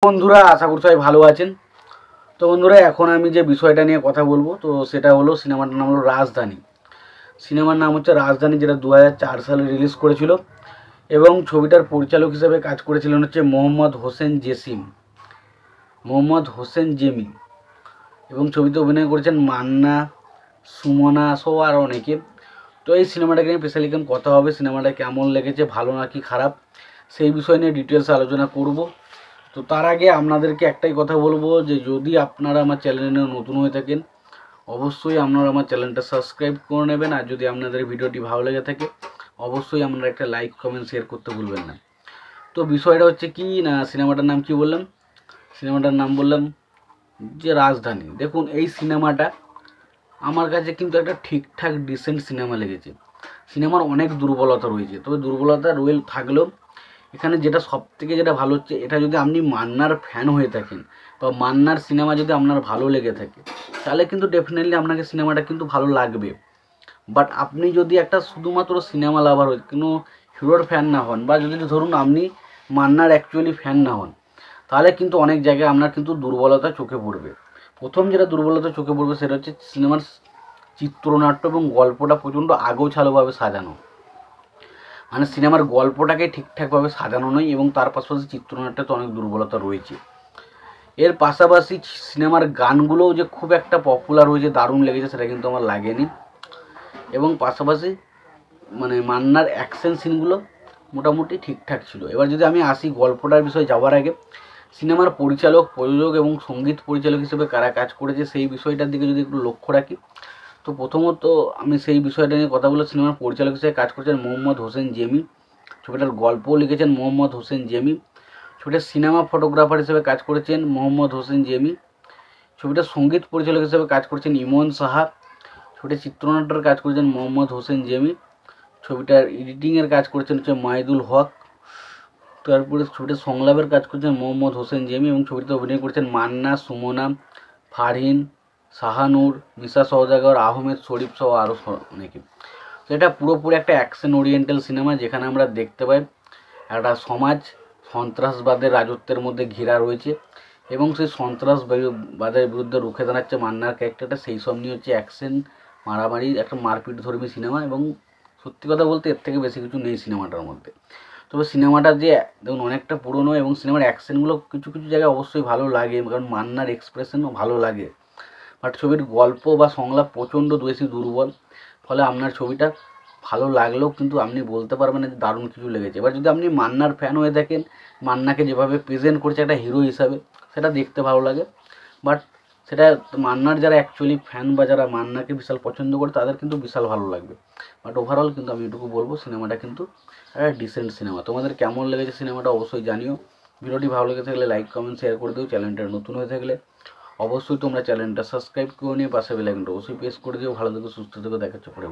বন্ধুরা আশা করছি সবাই ভালো আছেন। তো বন্ধুরা এখন আমি যে বিষয়টা নিয়ে কথা বলবো তো সেটা হলো সিনেমাটার নাম হলো রাজধানী। সিনেমার নাম হচ্ছে রাজধানী, যেটা 2004 সালে রিলিজ করেছিল এবং ছবিটার পরিচালক হিসেবে কাজ করেছিলেন হচ্ছে মোহাম্মদ হোসেন জেমি এবং ছবিতে অভিনয় করেছেন মান্না, সুমনা সহ আরও অনেকে। তো এই সিনেমাটাকে নিয়ে স্পেশালি কথা হবে, সিনেমাটা কেমন লেগেছে, ভালো নাকি খারাপ, সেই বিষয় নিয়ে ডিটেলস আলোচনা করব। তো তার আগে আপনাদেরকে একটাই কথা বলবো যে যদি আপনারা আমার চ্যানেলে নতুন হয়ে থাকেন অবশ্যই আপনারা আমার চ্যানেলটা সাবস্ক্রাইব করে নেবেন, আর যদি আপনাদের ভিডিওটি ভালো লেগে থাকে অবশ্যই আপনারা একটা লাইক কমেন্ট শেয়ার করতে ভুলবেন না। তো বিষয়টা হচ্ছে কি না, সিনেমাটার নাম কি বললাম, সিনেমাটার নাম বললাম যে রাজধানী। দেখুন এই সিনেমাটা আমার কাছে কিন্তু একটা ঠিকঠাক ডিসেন্ট সিনেমা লেগেছে। সিনেমার অনেক দুর্বলতা রয়েছে, তবে দুর্বলতা থাকলেও এখানে যেটা সবথেকে যেটা ভালো হচ্ছে, এটা যদি আপনি মান্নার ফ্যান হয়ে থাকেন বা মান্নার সিনেমা যদি আপনার ভালো লেগে থাকে তাহলে কিন্তু ডেফিনেটলি আপনাকে সিনেমাটা কিন্তু ভালো লাগবে। বাট আপনি যদি একটা শুধুমাত্র সিনেমা লাভার হয়, কোনো হিরোর ফ্যান না হন, বা যদি ধরুন আপনি মান্নার অ্যাকচুয়ালি ফ্যান না হন, তাহলে কিন্তু অনেক জায়গায় আপনার কিন্তু দুর্বলতা চোখে পড়বে। প্রথম যেটা দুর্বলতা চোখে পড়বে সেটা হচ্ছে সিনেমার চিত্রনাট্য এবং গল্পটা প্রচণ্ড আগোছালোভাবে সাজানো, মানে সিনেমার গল্পটাকে ঠিকঠাকভাবে সাজানো নয় এবং তার পাশাপাশি চিত্রনাট্যে তো অনেক দুর্বলতা রয়েছে। এর পাশাপাশি সিনেমার গানগুলোও যে খুব একটা পপুলার হয়েছে, দারুণ লেগেছে, সেটা কিন্তু আমার লাগেনি। এবং পাশাপাশি মানে মান্নার অ্যাকশন সিনগুলো মোটামুটি ঠিকঠাক ছিল। এবার যদি আমি আসি গল্পটার বিষয়ে যাওয়ার আগে, সিনেমার পরিচালক, প্রযোজক এবং সঙ্গীত পরিচালক হিসেবে কারা কাজ করেছে সেই বিষয়টার দিকে যদি একটু লক্ষ্য রাখি, তো প্রথমত আমি সেই বিষয়টা নিয়ে কথা বলে, সিনেমার পরিচালক হিসেবে কাজ করেছেন মোহাম্মদ হোসেন জেমি, ছবিটার গল্পও লিখেছেন মোহাম্মদ হোসেন জেমি। ছবিটার সিনেমা ফটোগ্রাফার হিসেবে কাজ করেছেন মোহাম্মদ হোসেন জেমি। ছবিটার সঙ্গীত পরিচালক হিসেবে কাজ করেছেন ইমন সাহা। ছবিটার চিত্রনাট্যের কাজ করেছেন মোহাম্মদ হোসেন জেমি। ছবিটার এডিটিংয়ের কাজ করেছেন হচ্ছে মাহিদুল হক। তারপরে ছবিটার সংলাপের কাজ করেছেন মোহাম্মদ হোসেন জেমি এবং ছবিটিতে অভিনয় করেছেন মান্না, সুমনা, ফারহিন, শাহানুর, মিশা সওদাগর, আহমেদ শরীফ সহ আরও অনেকে। তো এটা পুরোপুরি একটা অ্যাকশন ওরিয়েন্টাল সিনেমা, যেখানে আমরা দেখতে পাই একটা সমাজ সন্ত্রাসবাদের রাজত্বের মধ্যে ঘেরা রয়েছে এবং সেই সন্ত্রাসবাদের বিরুদ্ধে রুখে দাঁড়াচ্ছে মান্নার ক্যারেক্টারটা, সেই সব নিয়ে হচ্ছে অ্যাকশন, মারামারি, একটা মারপিট ধর্মী সিনেমা। এবং সত্যি কথা বলতে এর থেকে বেশি কিছু নেই সিনেমাটার মধ্যে। তবে সিনেমাটা যে দেখুন অনেকটা পুরনো এবং সিনেমার অ্যাকশনগুলো কিছু কিছু জায়গায় অবশ্যই ভালো লাগে, কারণ মান্নার এক্সপ্রেশনও ভালো লাগে। বাট ছবির গল্প বা সংলাপ প্রচণ্ড বেশি দুর্বল, ফলে আপনার ছবিটা ভালো লাগলেও কিন্তু আপনি বলতে পারবেন না যে দারুণ কিছু লেগেছে। এবার যদি আপনি মান্নার ফ্যান হয়ে থাকেন, মান্নাকে যেভাবে প্রেজেন্ট করছে একটা হিরো হিসাবে, সেটা দেখতে ভালো লাগে। বাট সেটা মান্নার যারা অ্যাকচুয়ালি ফ্যান বা যারা মান্নাকে বিশাল পছন্দ করে তাদের কিন্তু বিশাল ভালো লাগবে। বাট ওভারঅল কিন্তু আমি এটুকু বলবো সিনেমাটা কিন্তু একটা ডিসেন্ট সিনেমা। তোমাদের কেমন লেগেছে সিনেমাটা অবশ্যই জানিও। ভিডিওটি ভালো লেগে থাকলে লাইক কমেন্ট শেয়ার করে দিও। চ্যানেলটা নতুন হয়ে থাকলে অবশ্যই তোমরা চ্যানেলটা সাবস্ক্রাইব করে নিয়ে পাশে বেল আইকনটা অবশ্যই প্রেস করে দিও। ভালো থেকো, সুস্থ থেকো, দেখা হচ্ছে পরে।